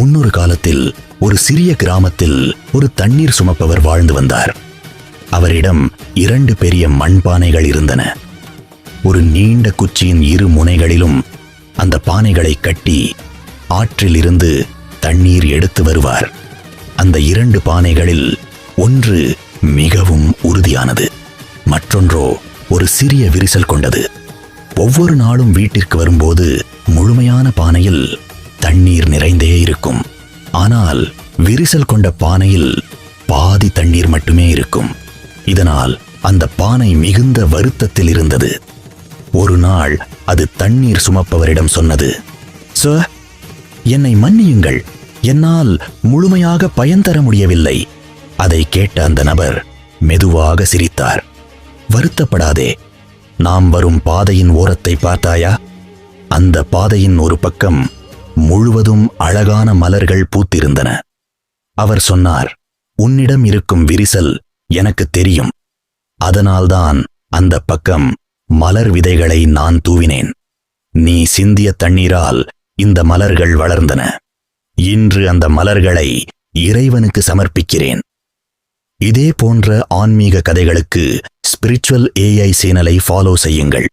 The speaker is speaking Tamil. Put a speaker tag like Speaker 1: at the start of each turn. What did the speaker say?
Speaker 1: முன்னொரு காலத்தில் ஒரு சிறிய கிராமத்தில் ஒரு தண்ணீர் சுமப்பவர் வாழ்ந்து வந்தார். அவரிடம் 2 பெரிய மண்பானைகள் இருந்தன. ஒரு நீண்ட குச்சியின் 2 முனைகளிலும் அந்த பானைகளை கட்டி ஆற்றில் இருந்து தண்ணீர் எடுத்து வருவார். அந்த 2 பானைகளில் ஒன்று மிகவும் உறுதியானது, மற்றொன்றோ ஒரு சிறிய விரிசல் கொண்டது. ஒவ்வொரு நாளும் வீட்டிற்கு வரும்போது முழுமையான பானையில் தண்ணீர் நிறைந்தே இருக்கும். ஆனால் விரிசல் கொண்ட பானையில் பாதி தண்ணீர் மட்டுமே இருக்கும். இதனால் அந்த பானை மிகுந்த வருத்தத்தில் இருந்தது. ஒரு நாள் அது தண்ணீர் சுமப்பவரிடம் சொன்னது, சார், என்னை மன்னியுங்கள், என்னால் முழுமையாக பயன் தர முடியவில்லை. அதை கேட்ட அந்த நபர் மெதுவாக சிரித்தார். வருத்தப்படாதே, நாம் வரும் பாதையின் ஓரத்தை பார்த்தாயா? அந்த பாதையின் ஒரு பக்கம் முழுவதும் அழகான மலர்கள் பூத்திருந்தன. அவர் சொன்னார், உன்னிடம் இருக்கும் விரிசல் எனக்கு தெரியும். அதனால்தான் அந்த பக்கம் மலர் விதைகளை நான் தூவினேன். நீ சிந்திய தண்ணீரால் இந்த மலர்கள் வளர்ந்தன. இன்று அந்த மலர்களை இறைவனுக்கு சமர்ப்பிக்கிறேன். இதே போன்ற ஆன்மீக கதைகளுக்கு ஸ்பிரிச்சுவல் AI சேனலை ஃபாலோ செய்யுங்கள்.